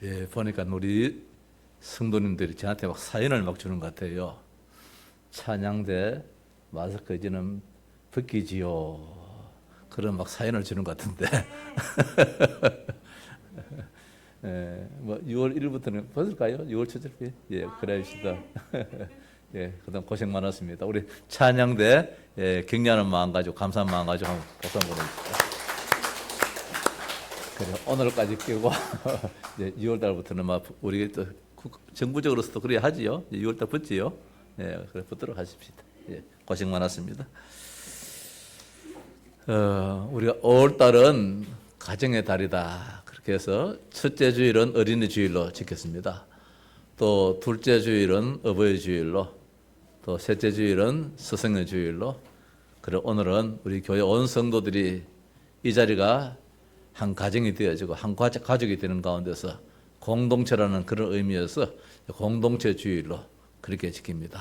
예, 보니까 우리 성도님들이 저한테 막 사연을 막 주는 것 같아요. 찬양대 마스크 이제는 벗기지요. 그런 막 사연을 주는 것 같은데. 예, 뭐 6월 1일부터는 벗을까요? 6월 첫째? 예, 그래야시다. 예, 그동안 고생 많았습니다. 우리 찬양대 예, 격려하는 마음 가지고 감사한 마음 가지고 한번 박수 한번 보내주십시오. 그래, 오늘까지 끼고 이제 6월 달부터는 막 우리 또 정부적으로서도 그래야 하지요. 6월 달 붙지요. 예, 그래 붙도록 하십시다. 예, 고생 많았습니다. 우리가 5월 달은 가정의 달이다. 그렇게 해서 첫째 주일은 어린이 주일로 지켰습니다. 또 둘째 주일은 어버이 주일로, 또 셋째 주일은 스승의 주일로. 그리고 오늘은 우리 교회 온 성도들이 이 자리가 한 가정이 되어지고 한 가족이 되는 가운데서 공동체라는 그런 의미에서 공동체 주일로 그렇게 지킵니다.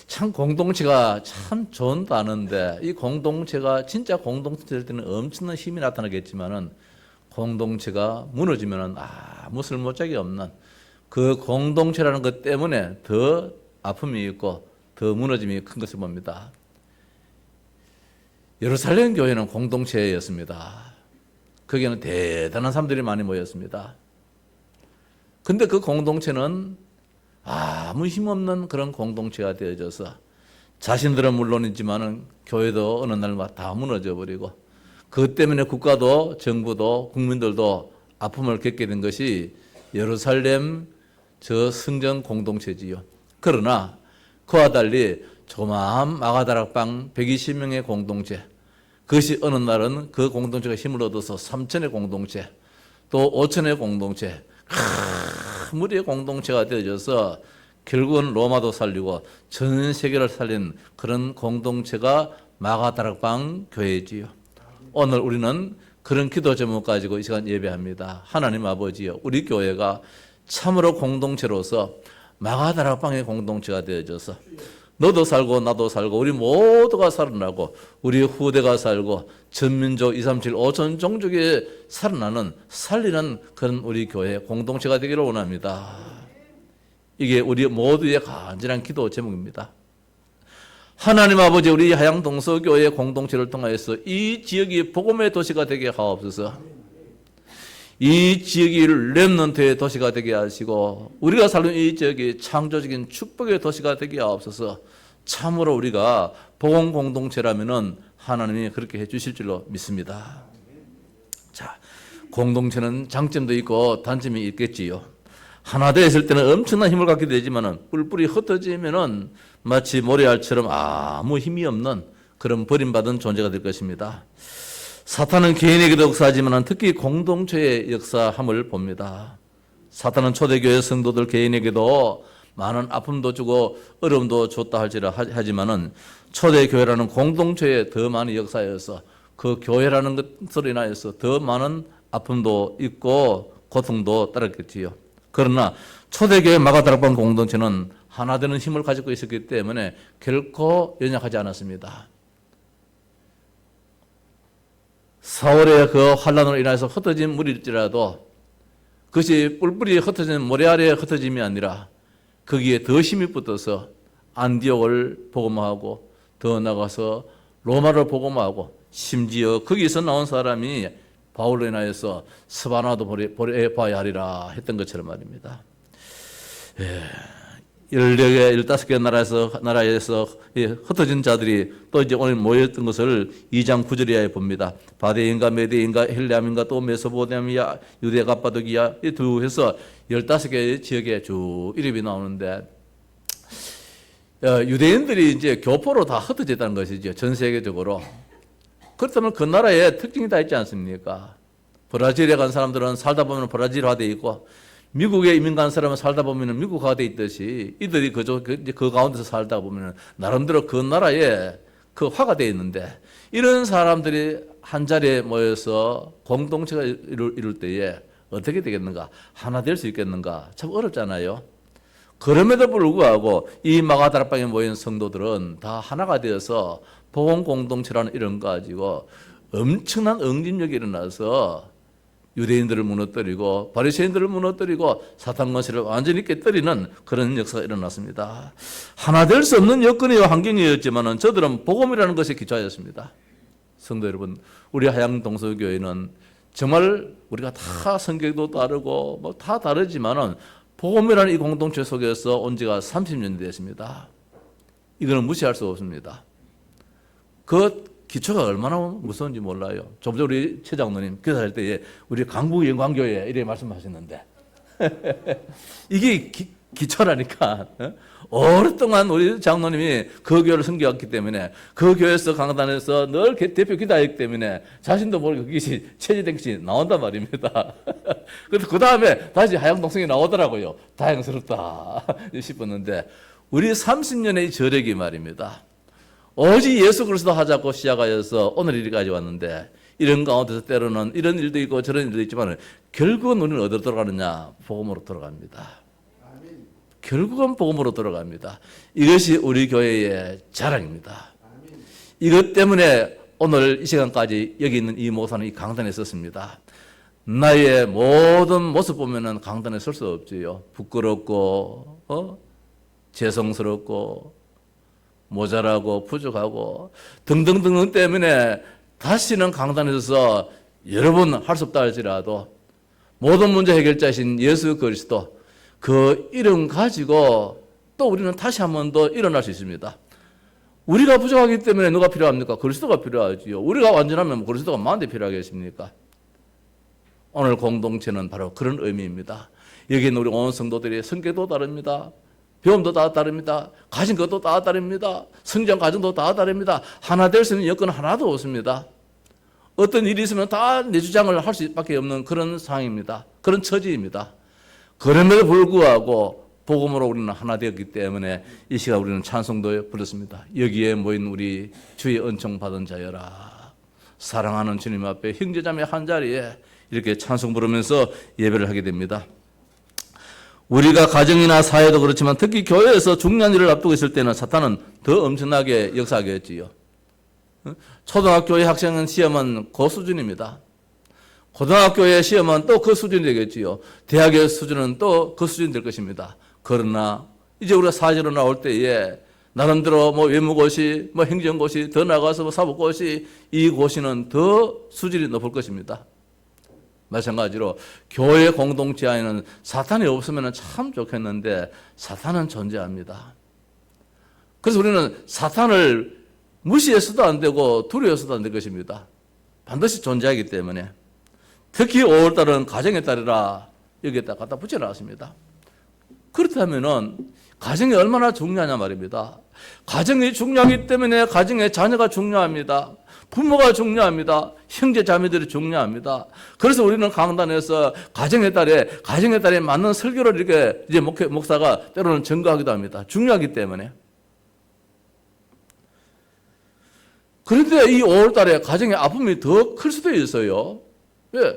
참 공동체가 참 좋은 단어인데 이 공동체가 진짜 공동체 될 때는 엄청난 힘이 나타나겠지만은 공동체가 무너지면은 아무 쓸모짝이 없는 그 공동체라는 것 때문에 더 아픔이 있고 더 무너짐이 큰 것을 봅니다. 예루살렘 교회는 공동체였습니다. 거기에는 대단한 사람들이 많이 모였습니다. 근데 그 공동체는 아무 힘없는 그런 공동체가 되어져서 자신들은 물론이지만은 교회도 어느 날 다 무너져 버리고 그것 때문에 국가도 정부도 국민들도 아픔을 겪게 된 것이 예루살렘 저 성전 공동체지요. 그러나 그와 달리 조그마한 마가다락방 120명의 공동체, 그것이 어느 날은 그 공동체가 힘을 얻어서 3천의 공동체, 또 5천의 공동체, 큰 무리의 공동체가 되어져서 결국은 로마도 살리고 전 세계를 살린 그런 공동체가 마가다락방 교회지요. 오늘 우리는 그런 기도 제목 가지고 이 시간 예배합니다. 하나님 아버지요, 우리 교회가 참으로 공동체로서 마가다락방의 공동체가 되어져서 너도 살고 나도 살고 우리 모두가 살아나고 우리 후대가 살고 전민족 2, 3, 7, 5천 종족이 살아나는 살리는 그런 우리 교회 공동체가 되기를 원합니다. 이게 우리 모두의 간절한 기도 제목입니다. 하나님 아버지, 우리 하양동서교회 공동체를 통하여서 이 지역이 복음의 도시가 되게 하옵소서. 이 지역이 렘넌트의 도시가 되게 하시고 우리가 사는 이 지역이 창조적인 축복의 도시가 되게 하옵소서. 참으로 우리가 복음 공동체라면은 하나님이 그렇게 해주실 줄로 믿습니다. 자, 공동체는 장점도 있고 단점이 있겠지요. 하나 되었을 때는 엄청난 힘을 갖게 되지만은 뿔뿔이 흩어지면은 마치 모래알처럼 아무 힘이 없는 그런 버림받은 존재가 될 것입니다. 사탄은 개인에게도 역사하지만 특히 공동체의 역사함을 봅니다. 사탄은 초대교회 성도들 개인에게도 많은 아픔도 주고 어려움도 줬다 하지만은 초대교회라는 공동체에 더 많은 역사여서 그 교회라는 것으로 인하여서 더 많은 아픔도 있고 고통도 따랐겠지요. 그러나 초대교회 마가다락방 공동체는 하나 되는 힘을 가지고 있었기 때문에 결코 연약하지 않았습니다. 사울의 그 환란으로 인해서 흩어진 무리일지라도 그것이 뿔뿔이 흩어진 모래 아래에 흩어짐이 아니라 거기에 더 힘이 붙어서 안디옥을 복음화하고 더 나가서 로마를 복음화하고 심지어 거기서 나온 사람이 바울로 인하여서 스바나도 보내봐야 하리라 했던 것처럼 말입니다. 14개, 15개 나라에서 흩어진 자들이 또 이제 오늘 모였던 것을 2장 9절에 봅니다. 바데인가 메데인가 헬람인가 또 메소포타미아 유대 갑바도기아 이 두 해서 15개의 지역에 쭉 이름이 나오는데 유대인들이 이제 교포로 다 흩어졌다는 것이죠. 전 세계적으로. 그렇다면 그 나라에 특징이 다 있지 않습니까? 브라질에 간 사람들은 살다 보면 브라질화되어 있고 미국에 이민 간 사람은 살다 보면 미국화되어 있듯이 이들이 그 가운데서 살다 보면 나름대로 그 나라에 그 화가 되어 있는데 이런 사람들이 한 자리에 모여서 공동체가 이룰 때에 어떻게 되겠는가? 하나 될 수 있겠는가? 참 어렵잖아요. 그럼에도 불구하고 이 마가다락방에 모인 성도들은 다 하나가 되어서 복음 공동체라는 이름 가지고 엄청난 응집력이 일어나서 유대인들을 무너뜨리고 바리새인들을 무너뜨리고 사탄 권세를 완전히 깨뜨리는 그런 역사가 일어났습니다. 하나 될 수 없는 여건이와 환경이었지만 저들은 복음이라는 것에 기초하였습니다. 성도 여러분, 우리 하양동서교회는 정말 우리가 다 성격도 다르고 뭐 다 다르지만은 복음이라는 이 공동체 속에서 온 지가 30년 됐습니다. 이거는 무시할 수 없습니다. 그 기초가 얼마나 무서운지 몰라요. 좀 전에 우리 최 장로님 교사할 때 우리 강북영광교회 이렇게 말씀하셨는데 이게 기초라니까. 오랫동안 우리 장로님이 그 교회를 섬겨왔기 때문에 그 교회에서 강단에서 늘 대표 기도하기 때문에 자신도 모르게 그것이 체질된 것이 나온단 말입니다. 그래서 그 다음에 다시 하양동성이 나오더라고요. 다행스럽다 싶었는데 우리 30년의 저력이 말입니다. 오직 예수 그리스도 하자고 시작하여서 오늘 이리까지 왔는데 이런 가운데서 때로는 이런 일도 있고 저런 일도 있지만 결국은 우리는 어디로 돌아가느냐? 복음으로 돌아갑니다. 아멘. 결국은 복음으로 돌아갑니다. 이것이 우리 교회의 자랑입니다. 아멘. 이것 때문에 오늘 이 시간까지 여기 있는 이 목사는 이 강단에 섰습니다. 나의 모든 모습 보면은 강단에 설 수 없지요. 부끄럽고 죄송스럽고 모자라고 부족하고 등등등 때문에 다시는 강단에 서서 여러 번 할 수 없다 할지라도 모든 문제 해결자이신 예수 그리스도 그 이름 가지고 또 우리는 다시 한 번 더 일어날 수 있습니다. 우리가 부족하기 때문에 누가 필요합니까? 그리스도가 필요하지요. 우리가 완전하면 그리스도가 만대 필요하겠습니까? 오늘 공동체는 바로 그런 의미입니다. 여기는 우리 온 성도들이 성격도 다릅니다. 배움도 다 다릅니다. 가진 것도 다 다릅니다. 성장 과정도 다 다릅니다. 하나 될 수 있는 여건은 하나도 없습니다. 어떤 일이 있으면 다 내 주장을 할 수밖에 없는 그런 상황입니다. 그런 처지입니다. 그럼에도 불구하고 복음으로 우리는 하나 되었기 때문에 이 시간 우리는 찬송도 부르습니다. 여기에 모인 우리 주의 은총 받은 자여라. 사랑하는 주님 앞에 형제자매 한 자리에 이렇게 찬송 부르면서 예배를 하게 됩니다. 우리가 가정이나 사회도 그렇지만 특히 교회에서 중요한 일을 앞두고 있을 때는 사탄은 더 엄청나게 역사하겠지요. 초등학교의 학생 시험은 그 수준입니다. 고등학교의 시험은 또 그 수준이 되겠지요. 대학의 수준은 또 그 수준이 될 것입니다. 그러나 이제 우리가 사회로 나올 때에 나름대로 뭐 외무고시, 뭐 행정고시, 더 나가서 뭐 사법고시, 이 고시는 더 수준이 높을 것입니다. 마찬가지로 교회 공동체 안에는 사탄이 없으면 참 좋겠는데 사탄은 존재합니다. 그래서 우리는 사탄을 무시해서도 안 되고 두려워서도 안 될 것입니다. 반드시 존재하기 때문에. 특히 5월달은 가정의 달이라 여기에다 갖다 붙여놨습니다. 그렇다면은 가정이 얼마나 중요하냐 말입니다. 가정이 중요하기 때문에 가정의 자녀가 중요합니다. 부모가 중요합니다. 형제 자매들이 중요합니다. 그래서 우리는 강단에서 가정의 달에 맞는 설교를 이렇게 이제 목사가 때로는 전가하기도 합니다. 중요하기 때문에. 그런데 이 5월 달에 가정의 아픔이 더 클 수도 있어요. 왜?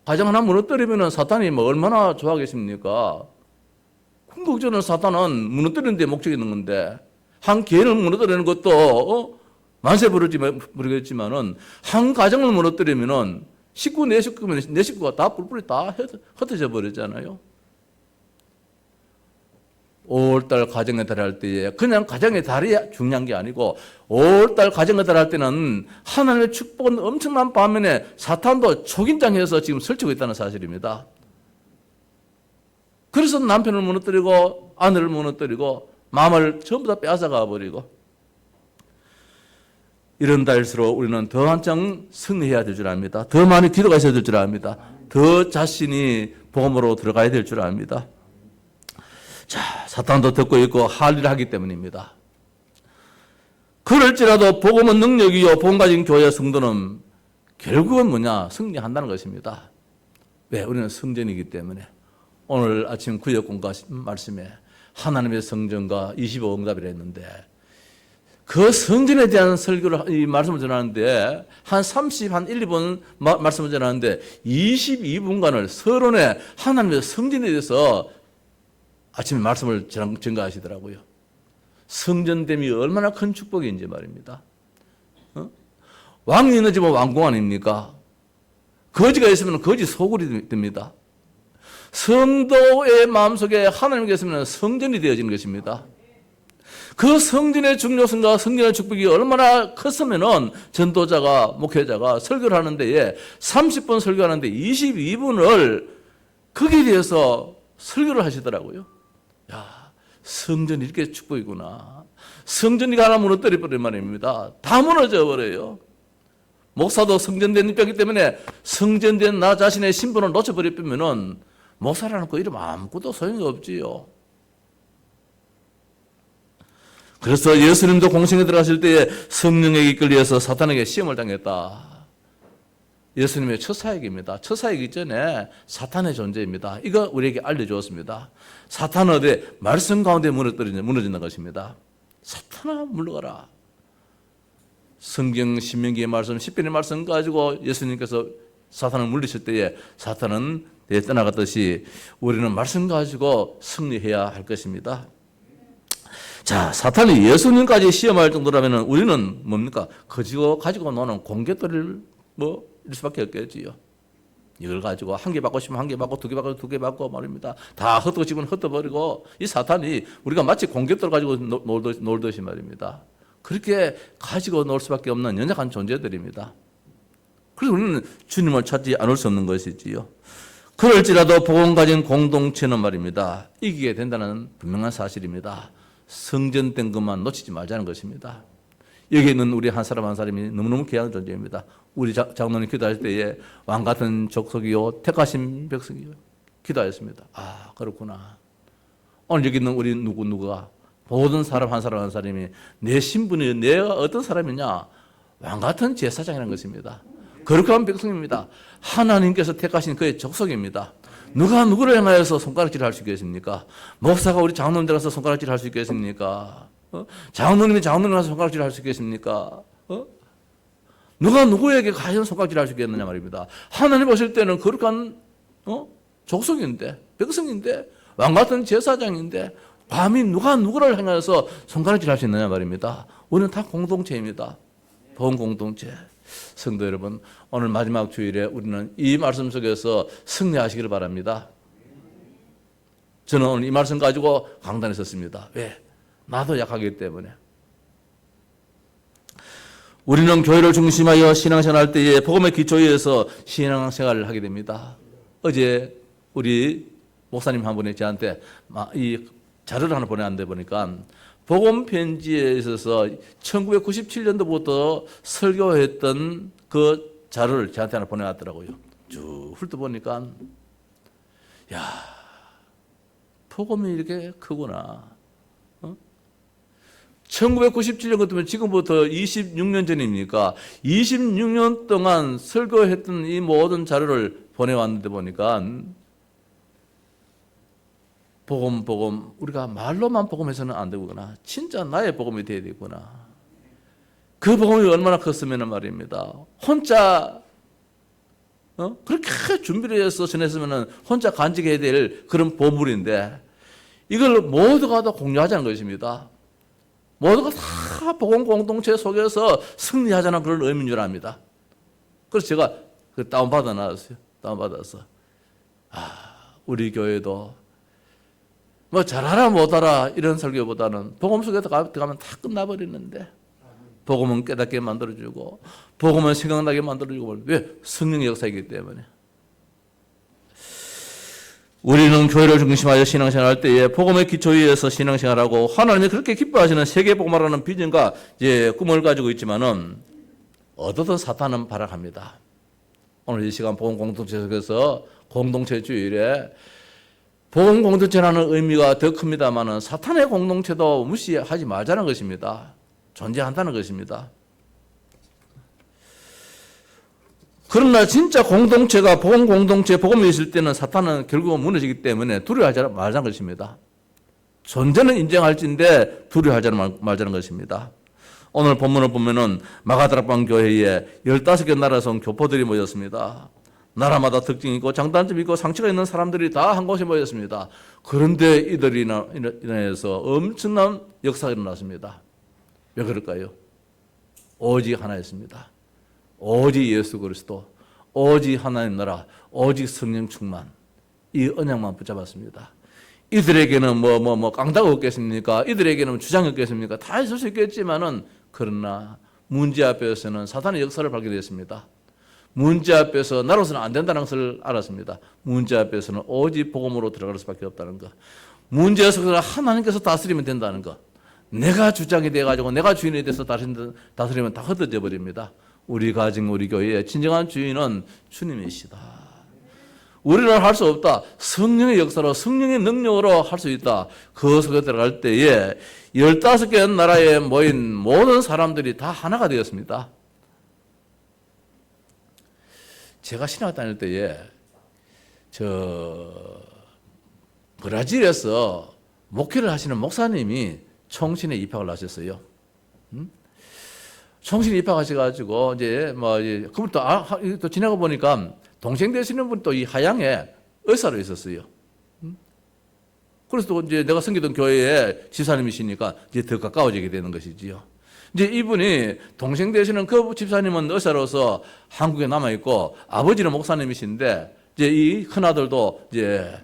가정 하나 무너뜨리면 사탄이 뭐 얼마나 좋아하겠습니까? 궁극적으로 사탄은 무너뜨리는 데 목적이 있는 건데, 한 개인을 무너뜨리는 것도, 만세 부르겠지만은, 한 가정을 무너뜨리면은, 식구, 내 식구가 다 뿔뿔이 다 흩어져 버리잖아요. 5월달 가정의 달 할 때에 그냥 가정의 달이 중요한 게 아니고 5월달 가정의 달 할 때는 하나님의 축복은 엄청난 반면에 사탄도 초긴장해서 지금 설치고 있다는 사실입니다. 그래서 남편을 무너뜨리고 아내를 무너뜨리고 마음을 전부 다 빼앗아가 버리고 이런 달일수록 우리는 더 한창 승리해야 될 줄 압니다. 더 많이 기도가 있어야 될 줄 압니다. 더 자신이 복음으로 들어가야 될 줄 압니다. 자, 사탄도 듣고 있고 할 일을 하기 때문입니다. 그럴지라도 복음은 능력이요 복음 가진 교회 성도는 결국은 뭐냐? 승리한다는 것입니다. 왜? 우리는 성전이기 때문에. 오늘 아침 구역공과 말씀에 하나님의 성전과 25응답이라 했는데 그 성전에 대한 설교를 이 말씀을 전하는데 한 1, 2분 말씀을 전하는데 22분간을 서론에 하나님의 성전에 대해서 아침에 말씀을 전가하시더라고요. 성전됨이 얼마나 큰 축복인지 말입니다. 왕이 있는 집은 왕궁 아닙니까? 거지가 있으면 거지 소굴이 됩니다. 성도의 마음속에 하나님께 있으면 성전이 되어지는 것입니다. 그 성전의 중요성과 성전의 축복이 얼마나 컸으면은 전도자가, 목회자가 설교를 하는 데에 30분 설교하는데 22분을 거기에 대해서 설교를 하시더라고요. 야, 성전이 이렇게 축복이구나. 성전이 하나 무너뜨려 버린 말입니다. 다 무너져 버려요. 목사도 성전된 입장이기 때문에 성전된 나 자신의 신분을 놓쳐버리면은 목사라는 그 이름 아무것도 소용이 없지요. 그래서 예수님도 공생에 들어가실 때에 성령에게 이끌려서 사탄에게 시험을 당했다. 예수님의 첫 사역입니다. 첫 사역이 전에 사탄의 존재입니다. 이거 우리에게 알려주었습니다. 사탄은 어디 말씀 가운데 무너지는 것입니다. 사탄아 물러가라. 성경 신명기의 말씀, 시편의 말씀 가지고 예수님께서 사탄을 물리실 때에 사탄은 떠나갔듯이 우리는 말씀 가지고 승리해야 할 것입니다. 자, 사탄이 예수님까지 시험할 정도라면 우리는 뭡니까? 가지고 노는 공깃돌을 일 수밖에 없겠지요. 이걸 가지고 한 개 받고 싶으면 한 개 받고 두 개 받고 두 개 받고 말입니다. 다 흩어 집은 흩어버리고 이 사탄이 우리가 마치 공깃돌 가지고 놀듯이 말입니다. 그렇게 가지고 놀 수밖에 없는 연약한 존재들입니다. 그래서 우리는 주님을 찾지 않을 수 없는 것이지요. 그럴지라도 복음 가진 공동체는 말입니다. 이기게 된다는 분명한 사실입니다. 성전된 것만 놓치지 말자는 것입니다. 여기 있는 우리 한 사람 한 사람이 너무너무 귀한 존재입니다. 우리 장로님 기도할 때에 왕 같은 족속이요 택하신 백성이요 기도하였습니다. 아 그렇구나. 오늘 여기 있는 우리 누구가 모든 사람 한 사람 한 사람이 내 신분이 내가 어떤 사람이냐 왕 같은 제사장이라는 것입니다. 거룩한 백성입니다. 하나님께서 택하신 그의 족속입니다. 누가 누구를 향하여서 손가락질을 할 수 있겠습니까? 목사가 우리 장로님들 가서 손가락질을 할 수 있겠습니까? 장로님이 장로님 가서 손가락질을 할 수 있겠습니까? 누가 누구에게 과연 손가락질을 할 수 있겠느냐 말입니다. 하나님 보실 때는 거룩한 족속인데 백성인데 왕 같은 제사장인데 감히 누가 누구를 향해서 손가락질을 할 수 있느냐 말입니다. 우리는 다 공동체입니다. 본 공동체. 성도 여러분, 오늘 마지막 주일에 우리는 이 말씀 속에서 승리하시기를 바랍니다. 저는 오늘 이 말씀 가지고 강단에 섰습니다. 왜? 나도 약하기 때문에. 우리는 교회를 중심하여 신앙생활할 때에 복음의 기초에서 신앙생활을 하게 됩니다. 어제 우리 목사님 한 분이 저한테 이 자료를 하나 보내는데 보니까 복음 편지에 있어서 1997년도부터 설교했던 그 자료를 저한테 하나 보내왔더라고요. 쭉 훑어보니까 야 복음이 이렇게 크구나. 1997년 같으면 지금부터 26년 전입니까? 26년 동안 설교했던 이 모든 자료를 보내왔는데 보니까 복음 우리가 말로만 복음해서는 안 되구나. 진짜 나의 복음이 되어야 되구나. 그 복음이 얼마나 컸으면 말입니다. 혼자 그렇게 준비를 해서 전했으면 혼자 간직해야 될 그런 보물인데 이걸 모두가 다 공유하자는 것입니다. 모두가 다 복음 공동체 속에서 승리하자는 그런 의미인 줄 압니다. 그래서 제가 그 다운받아 놨어요. 다운받아서 우리 교회도 뭐 잘하라 못하라 이런 설교보다는 복음 속에 들어가면 다 끝나버리는데 복음은 깨닫게 만들어주고 복음은 생각나게 만들어주고 왜? 성령의 역사이기 때문에. 우리는 교회를 중심하여 신앙생활할 때에 복음의 기초 위에서 신앙생활하고 하나님이 그렇게 기뻐하시는 세계복음화라는 비전과 꿈을 가지고 있지만은 어떻든 사탄은 발악합니다. 오늘 이 시간 복음 공동체 속에서 공동체 주일에 복음 공동체라는 의미가 더 큽니다만은 사탄의 공동체도 무시하지 말자는 것입니다. 존재한다는 것입니다. 그러나 진짜 공동체가 복음 공동체 복음이 있을 때는 사탄은 결국은 무너지기 때문에 두려워하지 말자는 것입니다. 존재는 인정할진데 두려워하지 말자는 것입니다. 오늘 본문을 보면은 마가다락방 교회에 15개 나라에서 온 교포들이 모였습니다. 나라마다 특징이 있고 장단점이 있고 상처가 있는 사람들이 다 한 곳에 모였습니다. 그런데 이들이 인해서 엄청난 역사가 일어났습니다. 왜 그럴까요? 오직 하나였습니다. 오직 예수 그리스도. 오직 하나님 나라, 오직 성령 충만, 이 언약만 붙잡았습니다. 이들에게는 깡다가 없겠습니까? 이들에게는 주장이 없겠습니까? 다 있을 수 있겠지만은, 그러나 문제 앞에서는 사탄의 역사를 발견했습니다. 문제 앞에서 나로서는 안 된다는 것을 알았습니다. 문제 앞에서는 오직 복음으로 들어갈 수밖에 없다는 것. 문제에서 하나님께서 다스리면 된다는 것. 내가 주장이 돼가지고 내가 주인이 돼서 다스리면 다 흩어져 버립니다. 우리 가정, 우리 교회의 진정한 주인은 주님이시다. 우리는 할 수 없다. 성령의 역사로, 성령의 능력으로 할 수 있다. 그 속에 들어갈 때에 15개 나라에 모인 모든 사람들이 다 하나가 되었습니다. 제가 신학 다닐 때에 브라질에서 목회를 하시는 목사님이 총신에 입학을 하셨어요. 총신에 입학하셔가지고 그분 또 지나가 보니까 동생 되시는 분 또 이 하양에 의사로 있었어요. 그래서 또 이제 내가 섬기던 교회에 집사님이시니까 이제 더 가까워지게 되는 것이지요. 이제 이분이 동생 되시는 그 집사님은 의사로서 한국에 남아 있고 아버지는 목사님이신데 이제 이 큰 아들도 이제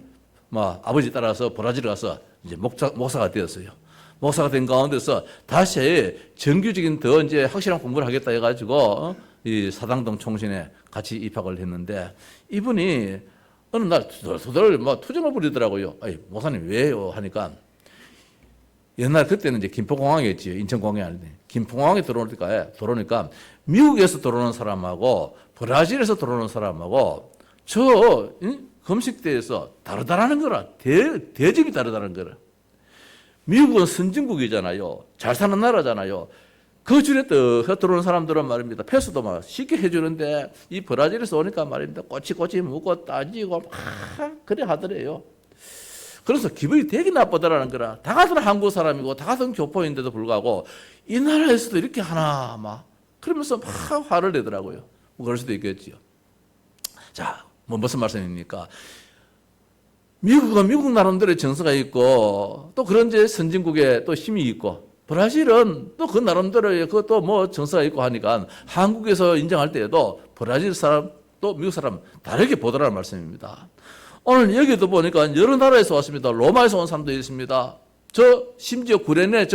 아버지 따라서 브라질 가서 이제 목사가 되었어요. 목사가 된 가운데서 다시 정규적인 더 이제 확실한 공부를 하겠다 해가지고 이 사당동 총신에 같이 입학을 했는데 이분이 어느 날 투덜 투정을 부리더라고요. 아니, 목사님 왜요? 하니까 옛날 그때는 이제 김포공항이었지요. 인천공항이 아닌데 김포공항에 들어오니까 미국에서 들어오는 사람하고 브라질에서 들어오는 사람하고 금식대에서 다르다라는 거라. 대접이 다르다는 거라. 미국은 선진국이잖아요. 잘 사는 나라잖아요. 그 줄에 들어오는 사람들은 말입니다. 패스도 막 쉽게 해주는데 이 브라질에서 오니까 말입니다. 꼬치꼬치 묻고 따지고 그래 하더래요. 그래서 기분이 되게 나쁘더라는 거라. 다 같은 한국 사람이고 다 같은 교포인데도 불구하고 이 나라에서도 이렇게 하나 그러면서 막 화를 내더라고요. 그럴 수도 있겠지요. 자, 무슨 말씀입니까? 미국은 미국 나름대로의 정서가 있고 또 그런 이제 선진국에 또 힘이 있고 브라질은 또 그 나름대로의 그것도 정서가 있고 하니까 한국에서 인정할 때에도 브라질 사람 또 미국 사람 다르게 보더라는 말씀입니다. 오늘 여기도 보니까 여러 나라에서 왔습니다. 로마에서 온 사람도 있습니다. 심지어 구레네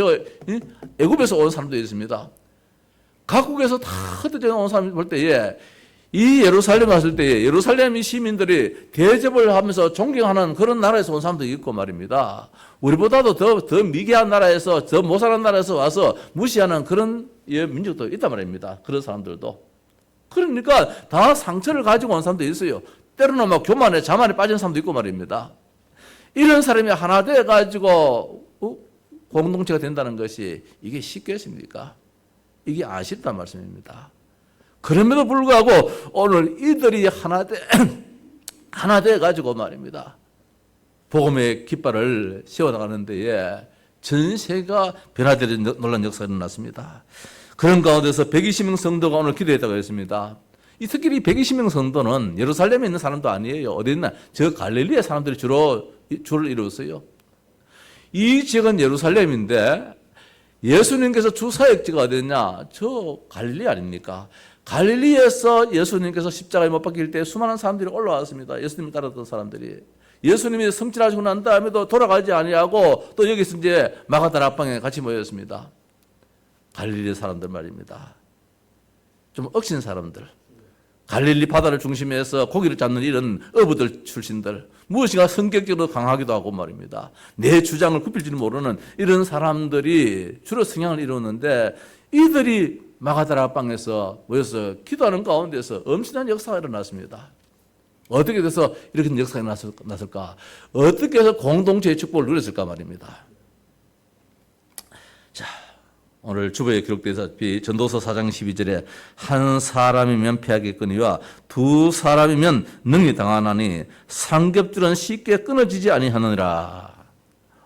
애굽에서 온 사람도 있습니다. 각국에서 다 흩어져 온 사람 볼 때에 이 예루살렘 왔을 때에 예루살렘 시민들이 대접을 하면서 존경하는 그런 나라에서 온 사람도 있고 말입니다. 우리보다도 더 미개한 나라에서 더 못 사는 나라에서 와서 무시하는 그런 민족도 있단 말입니다. 그런 사람들도. 그러니까 다 상처를 가지고 온 사람도 있어요. 때로는 교만에 자만에 빠진 사람도 있고 말입니다. 이런 사람이 하나 돼가지고 공동체가 된다는 것이 이게 쉽겠습니까? 이게 안 쉽단 말씀입니다. 그럼에도 불구하고 오늘 이들이 하나 돼가지고 말입니다. 복음의 깃발을 세워나가는 데에 전 세계가 변화되는 놀라운 역사가 일어났습니다. 그런 가운데서 120명 성도가 오늘 기도했다고 했습니다. 이 특히 120명 성도는 예루살렘에 있는 사람도 아니에요. 어디 있나? 저 갈릴리의 사람들이 주를 이루었어요. 이 지역은 예루살렘인데 예수님께서 주 사역지가 어디였냐? 저 갈릴리 아닙니까? 갈릴리에서 예수님께서 십자가에 못 박힐 때 수많은 사람들이 올라왔습니다. 예수님을 따랐던 사람들이. 예수님이 성취하시고 난 다음에도 돌아가지 아니하고 또 여기서 이제 마가다라 앞방에 같이 모였습니다. 갈릴리 사람들 말입니다. 좀 억신 사람들. 갈릴리 바다를 중심해서 고기를 잡는 이런 어부들 출신들. 무엇인가 성격적으로 강하기도 하고 말입니다. 내 주장을 굽힐 줄 모르는 이런 사람들이 주로 성향을 이루는데 이들이 마가다라 방에서 모여서 기도하는 가운데서 엄청난 역사가 일어났습니다. 어떻게 돼서 이렇게 역사가 났을까? 어떻게 해서 공동체의 축복을 누렸을까 말입니다. 자, 오늘 주보에 기록되다시피 전도서 4장 12절에 한 사람이면 피하겠거니와 두 사람이면 능히 당하나니 삼겹줄은 쉽게 끊어지지 아니하느니라.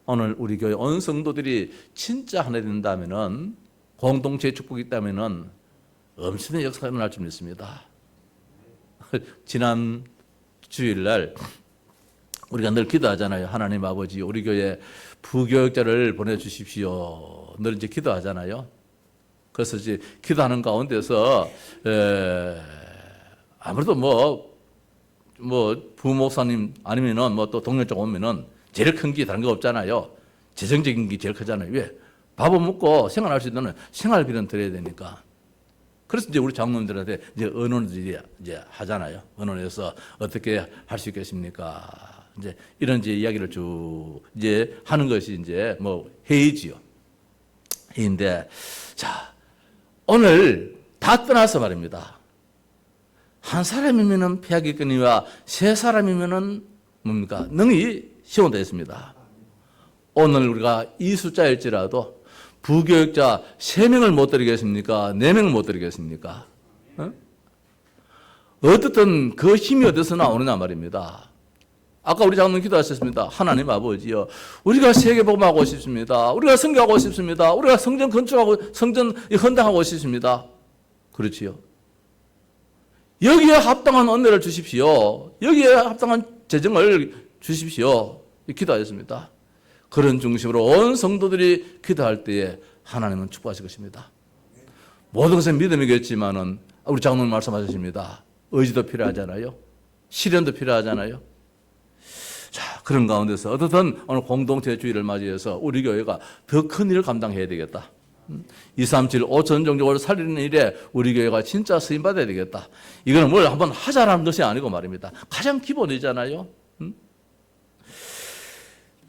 오늘 우리 교회 온 성도들이 진짜 하나 된다면은 공동체의 축복이 있다면은 엄청난 역사가 일어날 줄 믿습니다. 지난 주일날 우리가 늘 기도하잖아요. 하나님 아버지, 우리 교회 부교육자를 보내주십시오. 늘 이제 기도하잖아요. 그래서 이제 기도하는 가운데서 아무래도 부목사님 아니면은 또 동료 쪽 오면은 제일 큰 게 다른 거 없잖아요. 재정적인 게 제일 크잖아요. 왜? 밥을 먹고 생활할 수 있는 생활비는 드려야 되니까. 그래서 이제 우리 장로님들한테 이제 의논들이 이제 하잖아요. 의논해서 어떻게 할 수 있겠습니까? 이제 이런 이제 이야기를 쭉 이제 하는 것이 이제 회의지요. 회의인데, 자, 오늘 다 떠나서 말입니다. 한 사람이면은 피하겠거니와 세 사람이면은 뭡니까? 능히 시온다 했습니다. 오늘 우리가 이 숫자일지라도 부교육자 3명을 못 드리겠습니까? 4명을 못 드리겠습니까? 어떻든 그 힘이 어디서 나오느냐 말입니다. 아까 우리 장로님 기도하셨습니다. 하나님 아버지요, 우리가 세계복음하고 싶습니다. 우리가 선교하고 싶습니다. 우리가 성전 건축하고 성전 헌당하고 싶습니다. 그렇지요. 여기에 합당한 은혜를 주십시오. 여기에 합당한 재정을 주십시오. 기도하였습니다. 그런 중심으로 온 성도들이 기도할 때에 하나님은 축복하실 것입니다. 모든 것은 믿음이겠지만은 우리 장로님 말씀하셨습니다. 의지도 필요하잖아요. 실현도 필요하잖아요. 자, 그런 가운데서 어떻든 오늘 공동체 주일을 맞이해서 우리 교회가 더 큰 일을 감당해야 되겠다. 237, 5천 종족을 살리는 일에 우리 교회가 진짜 쓰임받아야 되겠다. 이거는 뭘 한번 하자라는 것이 아니고 말입니다. 가장 기본이잖아요.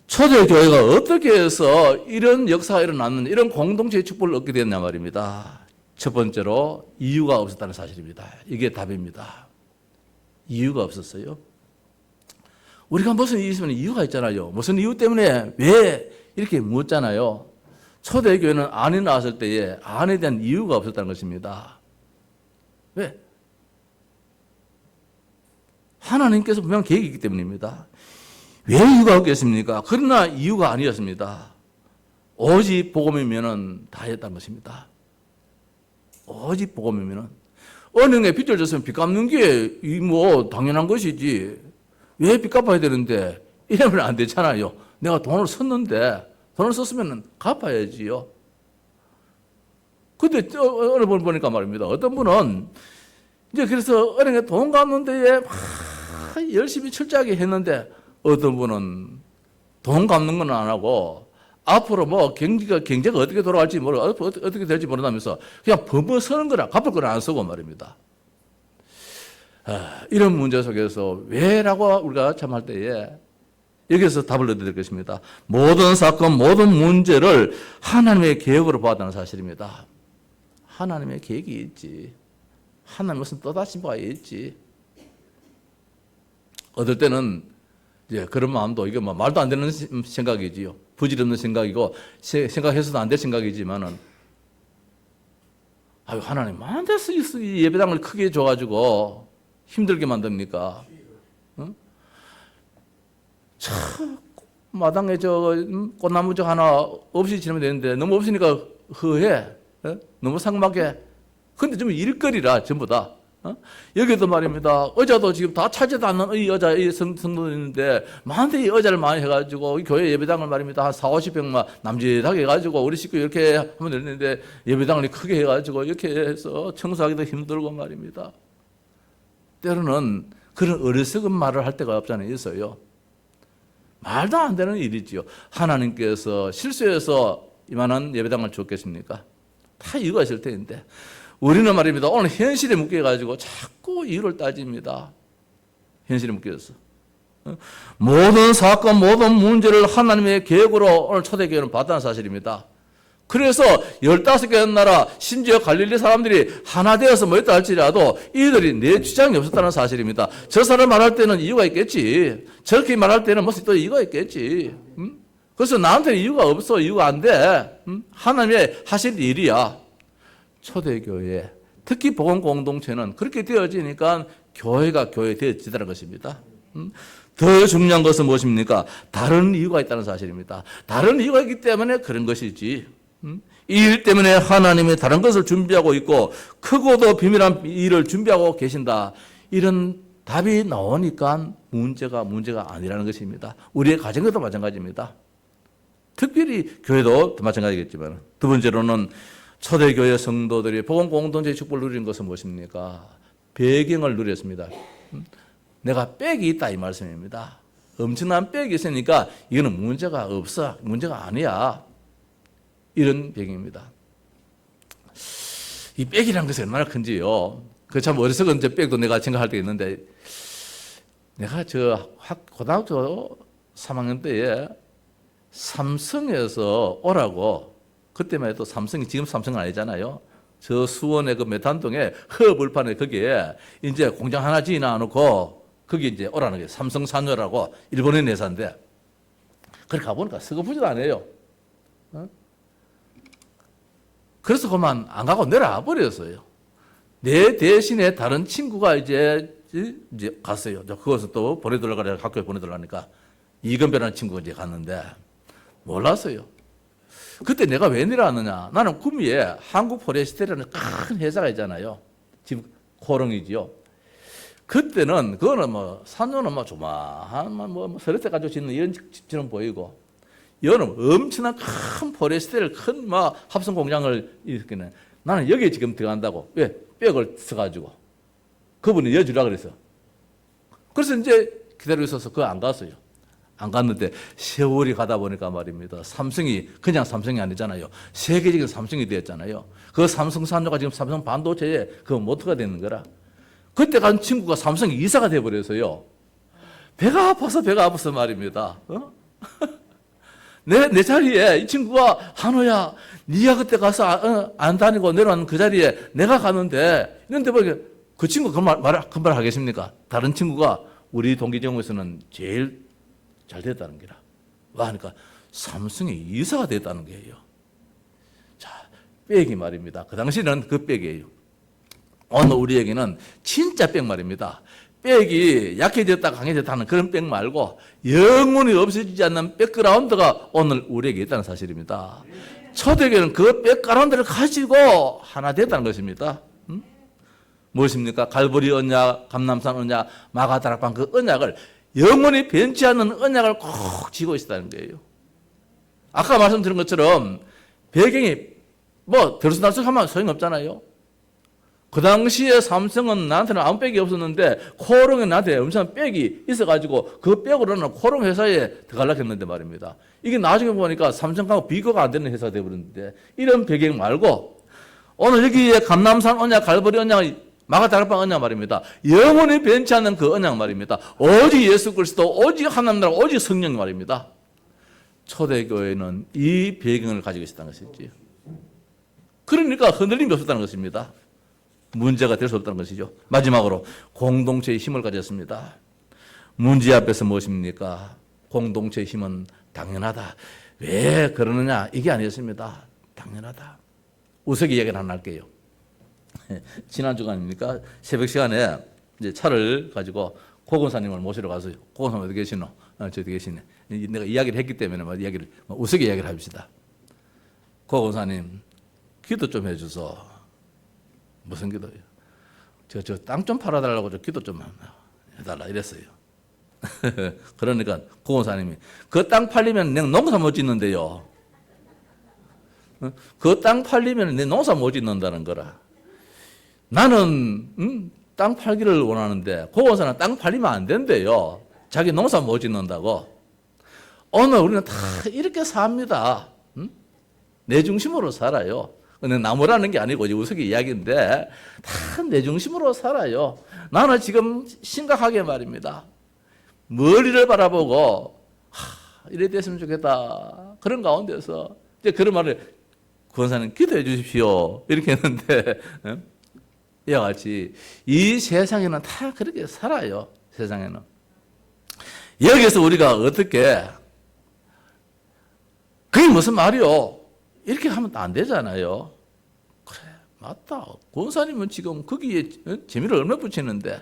초대교회가 어떻게 해서 이런 역사가 일어났는 이런 공동체의 축복을 얻게 됐냐 말입니다. 첫 번째로 이유가 없었다는 사실입니다. 이게 답입니다. 이유가 없었어요. 우리가 무슨 이유 있으면 이유가 있잖아요. 무슨 이유 때문에 왜 이렇게 묻잖아요. 초대교회는 안이 나왔을 때에 안에 대한 이유가 없었다는 것입니다. 왜? 하나님께서 분명 계획이 있기 때문입니다. 왜 이유가 없겠습니까? 그러나 이유가 아니었습니다. 오직 복음이면은 다 했다는 것입니다. 오직 복음이면은 은행에 빚을 졌으면 빚 갚는 게 당연한 것이지. 왜 빚 갚아야 되는데 이러면 안 되잖아요. 내가 돈을 썼는데 돈을 썼으면 갚아야지요. 근데 어느 분 보니까 말입니다. 어떤 분은 이제 그래서 은행에 돈 갚는 데에 막 열심히 철저하게 했는데 어떤 분은 돈 갚는 건 안 하고 앞으로 경제가 어떻게 돌아갈지 어떻게 될지 모른다면서 그냥 범벅 서는 거라 갚을 건 안 쓰고 말입니다. 이런 문제 속에서 왜라고 우리가 참할 때에 여기서 답을 얻어야 될 것입니다. 모든 사건, 모든 문제를 하나님의 계획으로 보았다는 사실입니다. 하나님의 계획이 있지. 하나님 무슨 또다시 바가 있지. 어떨 때는 이제 그런 마음도 이게 말도 안 되는 생각이지요. 부질없는 생각이고 생각해서도 안 될 생각이지만은 하나님 만데서 이 예배당을 크게 줘가지고 힘들게 만듭니까? 응? 참 마당에 꽃나무 하나 없이 지나면 되는데 너무 없으니까 허해. 너무 삭막해. 근데 좀 일거리라 전부 다. 여기도 말입니다. 의자도 지금 다 차지도 않는 이 여자, 이 성도들 있는데, 많은데 이 의자를 많이 해가지고, 이 교회 예배당을 말입니다. 한 40-50평만 남짓하게 해가지고, 우리 식구 이렇게 하면 되는데, 예배당을 크게 해가지고, 이렇게 해서 청소하기도 힘들고 말입니다. 때로는 그런 어리석은 말을 할 때가 없잖아요. 있어요. 말도 안 되는 일이지요. 하나님께서 실수해서 이만한 예배당을 줬겠습니까? 다 이유가 있을 텐데. 우리는 말입니다. 오늘 현실에 묶여가지고 자꾸 이유를 따집니다. 현실에 묶여서. 모든 사건, 모든 문제를 하나님의 계획으로 오늘 초대교회는 봤다는 사실입니다. 그래서 15개의 나라, 심지어 갈릴리 사람들이 하나 되어서 모였다 할지라도 이들이 내 주장이 없었다는 사실입니다. 저 사람 말할 때는 이유가 있겠지. 저렇게 말할 때는 무슨 또 이유가 있겠지. 그래서 나한테는 이유가 없어. 이유가 안 돼. 하나님의 하실 일이야. 초대교회, 특히 복음 공동체는 그렇게 되어지니까 교회가 교회 되어지다는 것입니다. 더 중요한 것은 무엇입니까? 다른 이유가 있다는 사실입니다. 다른 이유가 있기 때문에 그런 것이지. 이 일 때문에 하나님이 다른 것을 준비하고 있고 크고도 비밀한 일을 준비하고 계신다. 이런 답이 나오니까 문제가 아니라는 것입니다. 우리의 가정에도 마찬가지입니다. 특별히 교회도 마찬가지겠지만 두 번째로는 초대교회 성도들이 복음 공동체의 축복을 누리는 것은 무엇입니까? 배경을 누렸습니다. 내가 빽이 있다 이 말씀입니다. 엄청난 빽이 있으니까 이거는 문제가 없어. 문제가 아니야. 이런 배경입니다. 이 빽이라는 것이 얼마나 큰지요. 그 참 어리석은 빽도 내가 생각할 때 있는데, 내가 고등학교 3학년 때에 삼성에서 오라고, 그때만 해도 삼성이 지금 삼성은 아니잖아요. 저 수원의 그 메탄동에 허벌판에 거기에 이제 공장 하나 지어놔 놓고 거기 이제 오라는 게 삼성산유라고 일본의 회사인데, 그래 가보니까 서거푸지도 안 해요. 그래서 그만 안 가고 내려와 버렸어요. 내 대신에 다른 친구가 이제 갔어요. 그것을 또 보내달라고 학교에 보내달라니까 이건배라는 친구가 이제 갔는데 몰랐어요. 그때 내가 왜 내려왔느냐? 나는 구미에 한국포레스텔이라는 큰 회사가 있잖아요. 지금 코롱이지요. 그때는 그거는 뭐 산소는 뭐 조마한 뭐 서리태 가지고 짓는 이런 집처럼 보이고, 여는 엄청난 큰 포레스텔 큰 막 합성 공장을 일으키는. 나는 여기에 지금 들어간다고. 왜? 빽을 써가지고. 그분이 여주라 그랬어. 그래서 이제 기다리고 있어서 그거 안 갔어요. 안 갔는데 세월이 가다 보니까 말입니다. 삼성이 그냥 삼성이 아니잖아요. 세계적인 삼성이 되었잖아요. 그 삼성산유가 지금 삼성 반도체에 그 모터가 되는 거라. 그때 간 친구가 삼성 이사가 돼버려서요. 배가 아파서 말입니다. 내 자리에 이 친구가, 한호야, 네가 그때 가서 안 다니고 내려온 그 자리에 내가 가는데, 이런데 뭐 그 친구 그 말 하겠습니까? 다른 친구가 우리 동기 정부에서는 제일 잘 됐다는 게라. 와 하니까 삼성이 이사가 됐다는 거예요. 자, 빽이 말입니다. 그 당시는 그 빽이에요. 오늘 우리에게는 진짜 빽 말입니다. 빽이 약해졌다 강해졌다 하는 그런 빽 말고 영원히 없어지지 않는 백그라운드가 오늘 우리에게 있다는 사실입니다. 초대교회는 그 백그라운드를 가지고 하나 됐다는 것입니다. 무엇입니까? 갈보리 언약, 감람산 언약, 마가다락방 그 언약을 영원히 변치 않는 언약을 꼭 쥐고 있다는 거예요. 아까 말씀드린 것처럼 배경이 뭐 들쑥날쑥하면 소용없잖아요. 그 당시에 삼성은 나한테는 아무 빽이 없었는데 코롱에 나한테 엄청난 빽이 있어가지고 그 빽으로는 코롱 회사에 들어가려고 했는데 말입니다. 이게 나중에 보니까 삼성하고 비교가 안 되는 회사가 되어버렸는데, 이런 배경 말고 오늘 여기에 감람산 언약, 갈보리 언약, 마가다락방 언약 말입니다. 영원히 변치 않는 그 언약 말입니다. 오직 예수 그리스도, 오직 하나님 나라, 오직 성령 말입니다. 초대교회는 이 배경을 가지고 있었다는 것이지. 그러니까 흔들림이 없었다는 것입니다. 문제가 될 수 없다는 것이죠. 마지막으로 공동체의 힘을 가졌습니다. 문제 앞에서 무엇입니까? 공동체의 힘은 당연하다. 왜 그러느냐? 이게 아니었습니다. 당연하다. 우석이 이야기를 하나 할게요. 지난 주간 아닙니까? 새벽 시간에 이제 차를 가지고 고건사님을 모시러 가서요. 고건사님 어디 계시노? 저기 계시네. 내가 이야기를 했기 때문에 우석이 이야기를 합시다. 고건사님, 기도 좀 해주소. 무슨 기도예요? 저 땅 좀 팔아달라고 저 기도 좀 해달라 이랬어요. 그러니까 고건사님이 그 땅 팔리면 내가 농사 못 짓는데요. 그 땅 팔리면 내 농사 못 짓는다는 거라. 나는 땅 팔기를 원하는데 고건사는 땅 팔리면 안 된대요. 자기 농사 못 짓는다고. 오늘 우리는 다 이렇게 삽니다. 내 중심으로 살아요. 근데 나무라는 게 아니고 우석이 이야기인데 다 내 중심으로 살아요. 나는 지금 심각하게 말입니다. 머리를 바라보고 이래 됐으면 좋겠다. 그런 가운데서 이제 그런 말을 권사님 기도해 주십시오. 이렇게 했는데 이와 같이 이 세상에는 다 그렇게 살아요. 세상에는. 여기서 우리가 어떻게 그게 무슨 말이요? 이렇게 하면 안 되잖아요. 그래, 맞다. 권사님은 지금 거기에 재미를 얼마나 붙이는데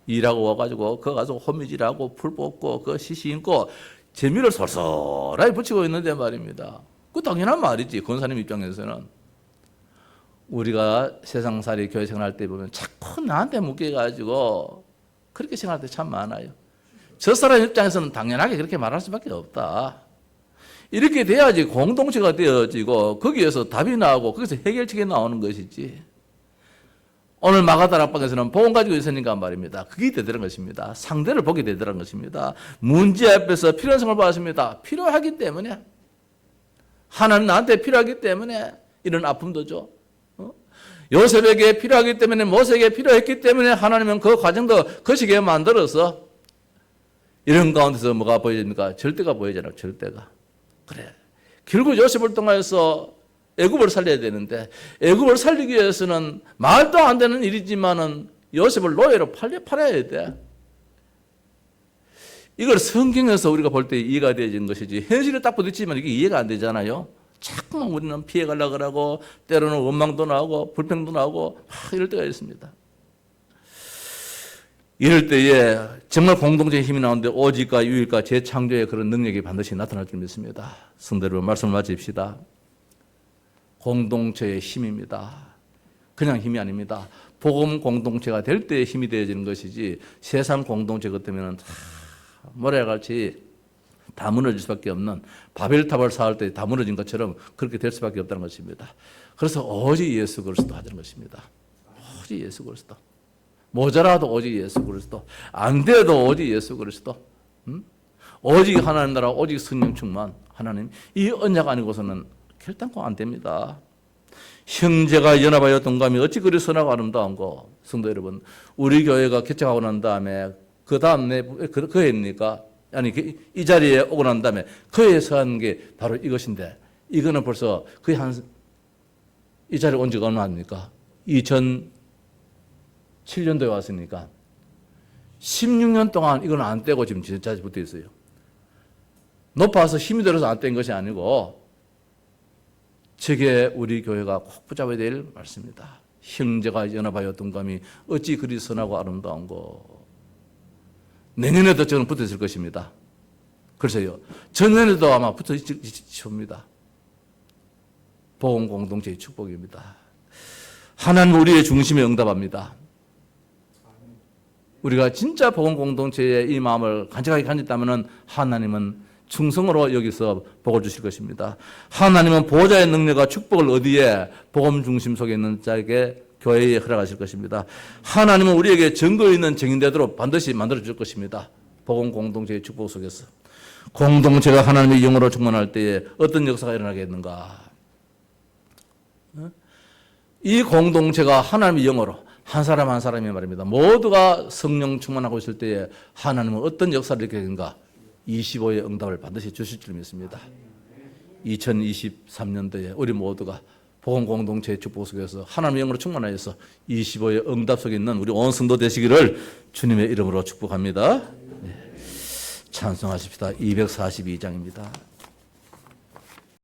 일하고 와가지고 거 가서 호미질하고 풀 뽑고 그 시시 인고 재미를 솔솔하게 붙이고 있는데 말입니다. 그 당연한 말이지. 권사님 입장에서는. 우리가 세상살이 교회 생활할 때 보면 자꾸 나한테 묶여가지고 그렇게 생각할 때 참 많아요. 저 사람 입장에서는 당연하게 그렇게 말할 수밖에 없다. 이렇게 돼야지 공동체가 되어지고 거기에서 답이 나오고 거기서 해결책이 나오는 것이지. 오늘 마가다락방에서는 복음 가지고 있으니까 말입니다. 그게 되더란 것입니다. 상대를 보게 되더란 것입니다. 문제 앞에서 필요성을 받았습니다. 필요하기 때문에 하나님 나한테 필요하기 때문에 이런 아픔도 줘. 요셉에게 필요하기 때문에 모세에게 필요했기 때문에 하나님은 그 과정도 거시게 만들어서 이런 가운데서 뭐가 보여집니까? 절대가 보여잖아요. 절대가. 그래. 결국 요셉을 통해서 애굽을 살려야 되는데 애굽을 살리기 위해서는 말도 안 되는 일이지만은 요셉을 노예로 팔아야 돼. 이걸 성경에서 우리가 볼 때 이해가 되어지는 것이지 현실에 딱 부딪히면 이게 이해가 안 되잖아요. 자꾸만 우리는 피해가려고 하고 때로는 원망도 나오고 불평도 나오고 이럴 때가 있습니다. 이럴 때에 정말 공동체의 힘이 나오는데 오직과 유일과 재창조의 그런 능력이 반드시 나타날 줄 믿습니다. 성도 여러분 말씀을 마칩시다. 공동체의 힘입니다. 그냥 힘이 아닙니다. 복음 공동체가 될 때의 힘이 되어지는 것이지 세상 공동체 같으면 모래같이 다 무너질 수밖에 없는 바벨탑을 쌓을 때 다 무너진 것처럼 그렇게 될 수밖에 없다는 것입니다. 그래서 오직 예수 그리스도 하자는 것입니다. 오직 예수 그리스도. 모자라도 오직 예수 그리스도. 안 돼도 오직 예수 그리스도. 오직 하나님 나라, 오직 성령 충만. 하나님 이 언약 아니고서는 결단코 안 됩니다. 형제가 연합하여 동감이 어찌 그리 선하고 아름다운고. 성도 여러분, 우리 교회가 개척하고 난 다음에 그 다음에 그 해입니까? 아니 이 자리에 오고 난 다음에 그 해에서 한 게 바로 이것인데 이거는 벌써 거의 이 자리에 온 지가 얼마입니까? 2007년도에 왔으니까 16년 동안 이건 안 떼고 지금 진짜 붙어 있어요. 높아서 힘이 들어서 안 뗀 것이 아니고 저게 우리 교회가 꼭 붙잡아야 될 말씀입니다. 형제가 연합하여 동감이 어찌 그리 선하고 아름다운고. 내년에도 저는 붙어 있을 것입니다. 그래서요, 전년에도 아마 붙어 있을 겁니다. 복음 공동체의 축복입니다. 하나님 우리의 중심에 응답합니다. 우리가 진짜 복음 공동체의 이 마음을 간직하게 가졌다면 하나님은 충성으로 여기서 복을 주실 것입니다. 하나님은 보호자의 능력과 축복을 어디에? 복음 중심 속에 있는 자에게 교회에 허락하실 것입니다. 하나님은 우리에게 증거 있는 증인되도록 반드시 만들어줄 것입니다. 복음 공동체의 축복 속에서. 공동체가 하나님의 영으로 충만할 때에 어떤 역사가 일어나겠는가? 이 공동체가 하나님의 영으로 한 사람 한 사람이 말입니다. 모두가 성령 충만하고 있을 때에 하나님은 어떤 역사를 일으키는가? 25의 응답을 반드시 주실 줄 믿습니다. 2023년도에 우리 모두가 복음 공동체의 축복 속에서 하나님의 영으로 충만하여서 25의 응답 속에 있는 우리 온 성도 되시기를 주님의 이름으로 축복합니다. 네. 찬송하십시다. 242장입니다.